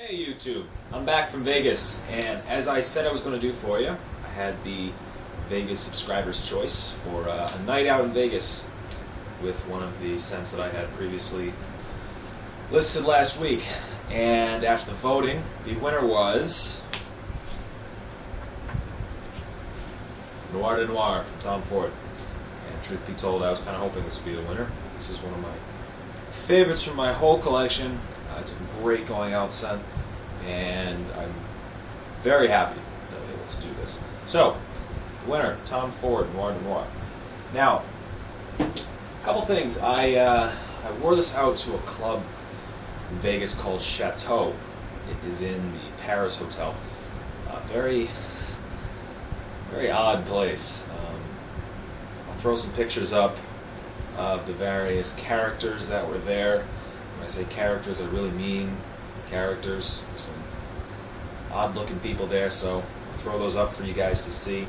Hey YouTube, I'm back from Vegas, and as I said I was going to do for you, I had the Vegas subscriber's choice for a night out in Vegas with one of the scents that I had previously listed last week. And after the voting, the winner was Noir de Noir from Tom Ford. And truth be told, I was kind of hoping this would be the winner. This is one of my favorites from my whole collection. It's a great going out scent, and I'm very happy that I'm able to do this. So, winner, Tom Ford, Noir de Noir. Now, a couple things. I wore this out to a club in Vegas called Chateau. It is in the Paris Hotel. Very odd place. I'll throw some pictures up of the various characters that were there. When I say characters, I really mean characters. There's some odd-looking people there, so I'll throw those up for you guys to see.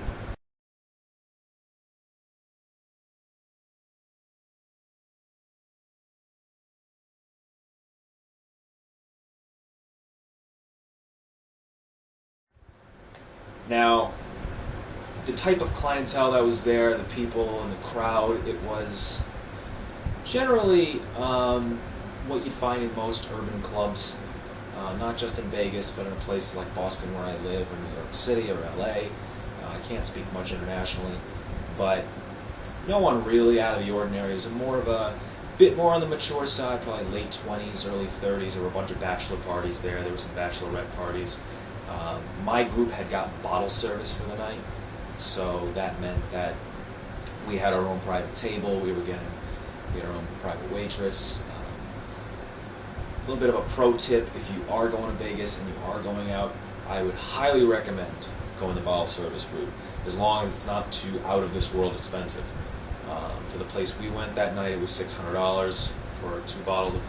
Now, the type of clientele that was there, the people and the crowd, it was generally what you'd find in most urban clubs, not just in Vegas, but in places like Boston where I live, or New York City, or LA. I can't speak much internationally, but no one really out of the ordinary. It was more of a bit more on the mature side, probably late 20s, early 30s. There were a bunch of bachelor parties there. There were some bachelorette parties. My group had gotten bottle service for the night, so that meant that we had our own private table. We had our own private waitress. A little bit of a pro tip: if you are going to Vegas and you are going out, I would highly recommend going the bottle service route, as long as it's not too out of this world expensive. For the place we went that night, it was $600 for 2 bottles of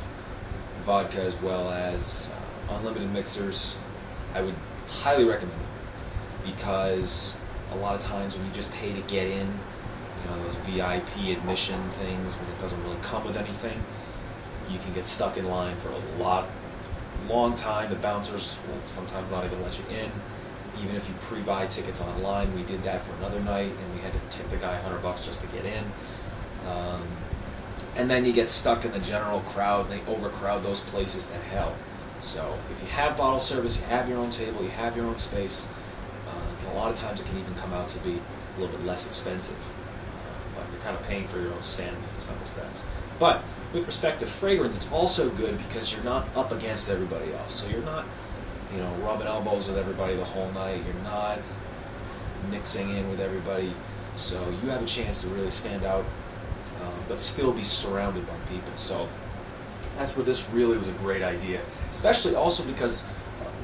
vodka as well as unlimited mixers. I would highly recommend it, because a lot of times when you just pay to get in, those VIP admission things, when it doesn't really come with anything, you can get stuck in line for a long time. The bouncers will sometimes not even let you in, even if you pre-buy tickets online. We did that for another night, and we had to tip the guy $100 just to get in. And then you get stuck in the general crowd. They overcrowd those places to hell. So if you have bottle service, you have your own table, you have your own space, and a lot of times it can even come out to be a little bit less expensive. But you're kind of paying for your own sanity in some respects. But with respect to fragrance, it's also good because you're not up against everybody else. So you're not, rubbing elbows with everybody the whole night. You're not mixing in with everybody. So you have a chance to really stand out, but still be surrounded by people. So that's where this really was a great idea. Especially also because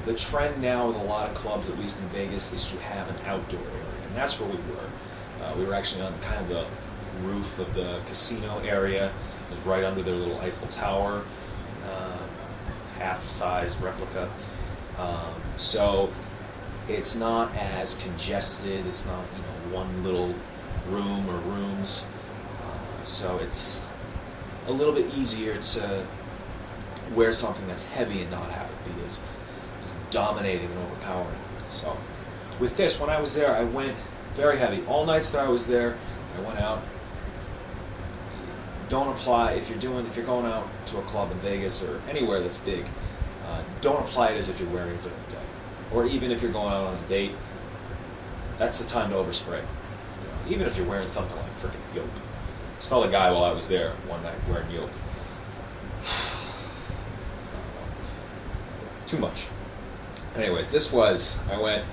the trend now with a lot of clubs, at least in Vegas, is to have an outdoor area. And that's where we were. We were actually on kind of the roof of the casino area. It was right under their little Eiffel Tower, half-size replica. So it's not as congested. It's not one little room or rooms. So it's a little bit easier to wear something that's heavy and not have it be as dominating and overpowering. So with this, when I was there, I went very heavy. All nights that I was there, I went out. Don't apply if you're going out to a club in Vegas or anywhere that's big. Don't apply it as if you're wearing it during the day, or even if you're going out on a date. That's the time to overspray. Even if you're wearing something like freaking Yope. I smelled a guy while I was there one night wearing Yope. Too much. Anyways, I went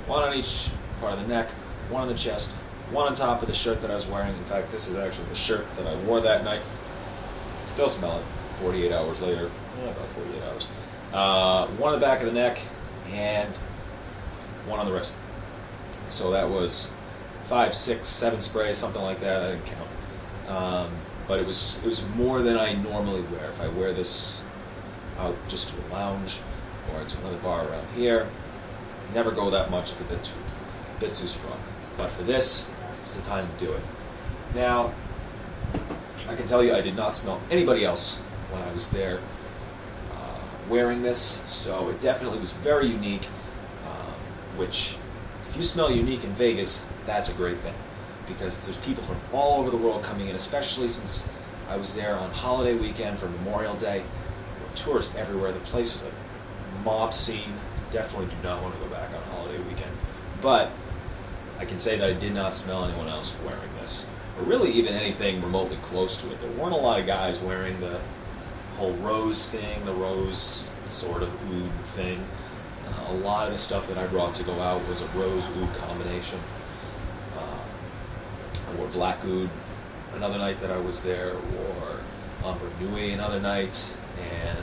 one on each part of the neck, one on the chest, one on top of the shirt that I was wearing. In fact, this is actually the shirt that I wore that night. Still smell it 48 hours later. Yeah, about 48 hours. One on the back of the neck, and one on the wrist. So that was 5, 6, 7 sprays, something like that. I didn't count. But it was more than I normally wear. If I wear this out just to a lounge or to another bar around here, never go that much. It's a bit too strong. But for this, it's the time to do it. Now, I can tell you I did not smell anybody else when I was there. wearing this, so it definitely was very unique, which, if you smell unique in Vegas, that's a great thing, because there's people from all over the world coming in, especially since I was there on holiday weekend for Memorial Day. There were tourists everywhere. The place was a mob scene. Definitely do not want to go back on holiday weekend. But I can say that I did not smell anyone else wearing this, or really even anything remotely close to it. There weren't a lot of guys wearing the whole rose thing, the rose sort of oud thing. A lot of the stuff that I brought to go out was a rose oud combination. I wore black oud another night that I was there, or Amber Nui another night, and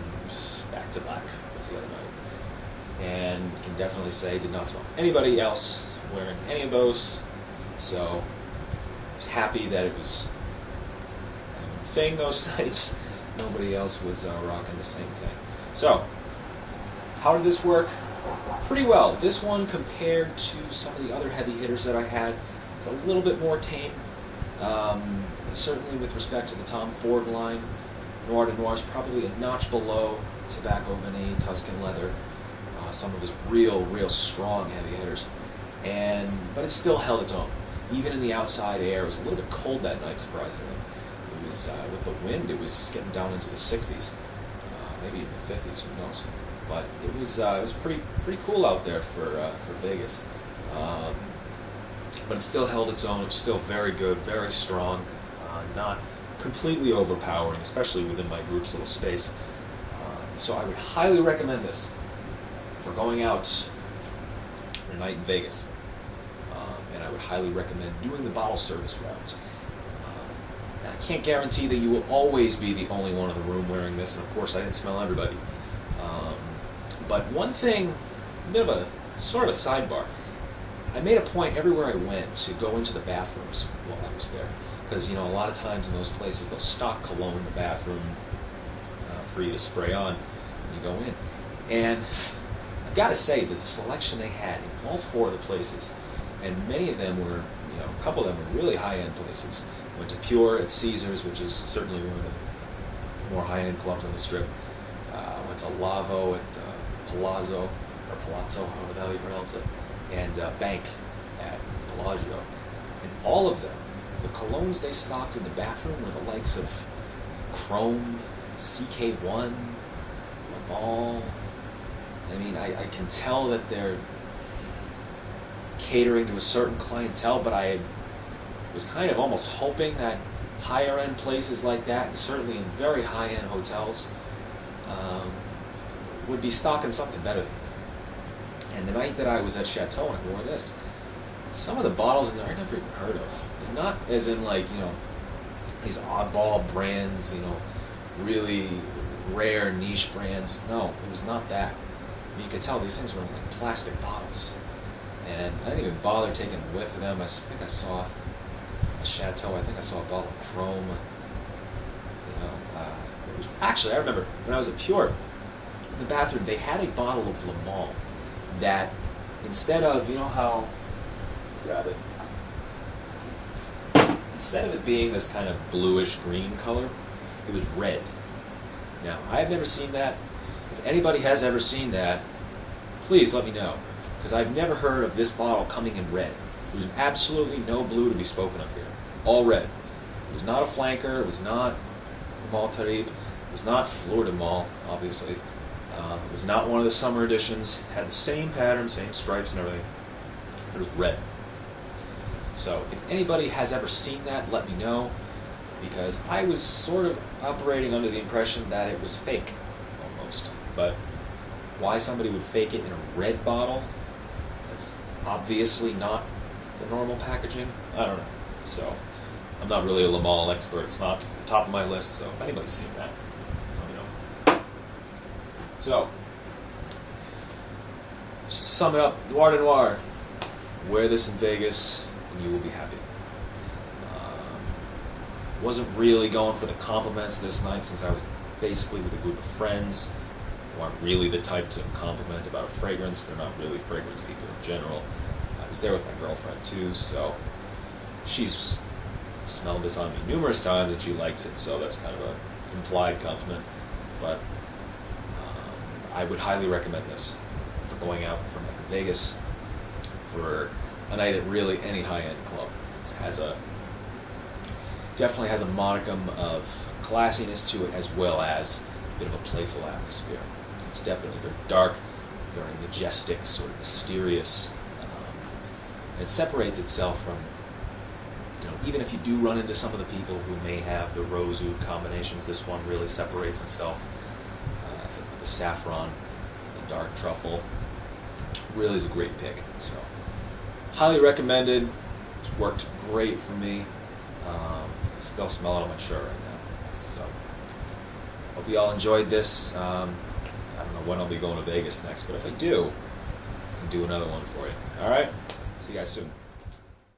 back to black was the other night. And can definitely say did not smell anybody else wearing any of those, so I was happy that it was a thing those nights. Nobody else was rocking the same thing. So, how did this work? Pretty well. This one, compared to some of the other heavy hitters that I had, is a little bit more tame. Certainly with respect to the Tom Ford line, Noir de Noir is probably a notch below Tobacco Vanille, Tuscan Leather, some of his real strong heavy hitters. But it still held its own. Even in the outside air, it was a little bit cold that night, surprisingly. It was, with the wind, it was getting down into the 60s, maybe even the 50s, who knows. But it was pretty cool out there for Vegas. But it still held its own. It was still very good, very strong, not completely overpowering, especially within my group's little space. So I would highly recommend this for going out a night in Vegas. And I would highly recommend doing the bottle service route. I can't guarantee that you will always be the only one in the room wearing this, and of course I didn't smell everybody. But one thing, a bit of a sort of a sidebar, I made a point everywhere I went to go into the bathrooms while I was there, because a lot of times in those places they'll stock cologne in the bathroom for you to spray on when you go in. And I've got to say, the selection they had in all four of the places, and many of them were, a couple of them were really high-end places. Went to Pure at Caesars, which is certainly one of the more high-end clubs on the Strip. Went to Lavo at Palazzo, or Palazzo, however the hell you pronounce it, and Bank at Bellagio. And all of them, the colognes they stocked in the bathroom were the likes of Chrome, CK1, Le Mans. I mean, I can tell that they're catering to a certain clientele, but I was kind of almost hoping that higher end places like that, and certainly in very high end hotels, would be stocking something better than that. And the night that I was at Chateau and I wore this, some of the bottles in there I never even heard of. And not as in these oddball brands, really rare niche brands. No, it was not that. I mean, you could tell these things were in plastic bottles. And I didn't even bother taking a whiff of them. I think I saw a Chateau. I think I saw a bottle of Chrome. It was, actually, I remember when I was at Pure, in the bathroom, they had a bottle of Le Mans that instead of, grab it. Instead of it being this kind of bluish green color, it was red. Now, I have never seen that. If anybody has ever seen that, please let me know, because I've never heard of this bottle coming in red. There was absolutely no blue to be spoken of here. All red. It was not a flanker. It was not Mall Tarib. It was not Fleur de Mal, obviously. It was not one of the summer editions. It had the same pattern, same stripes and everything. It was red. So if anybody has ever seen that, let me know, because I was sort of operating under the impression that it was fake, almost. But why somebody would fake it in a red bottle, that's obviously not the normal packaging, I don't know. So I'm not really a Le Mans expert. It's not the top of my list, so if anybody's seen that, let me know. So, just to sum it up, Noir de Noir. Wear this in Vegas, and you will be happy. Wasn't really going for the compliments this night, since I was basically with a group of friends who aren't really the type to compliment about a fragrance. They're not really fragrance people in general. I was there with my girlfriend too, so she's smelled this on me numerous times and she likes it, so that's kind of an implied compliment. But I would highly recommend this for going out for Vegas for a night at really any high-end club. It definitely has a modicum of classiness to it, as well as a bit of a playful atmosphere. It's definitely very dark, very majestic, sort of mysterious. It separates itself from, even if you do run into some of the people who may have the rose oud combinations, this one really separates itself. I think with the saffron, the dark truffle, really is a great pick. So, highly recommended. It's worked great for me. I still smell it on my shirt right now. So, hope you all enjoyed this. I don't know when I'll be going to Vegas next, but if I do, I can do another one for you. All right? See you guys soon.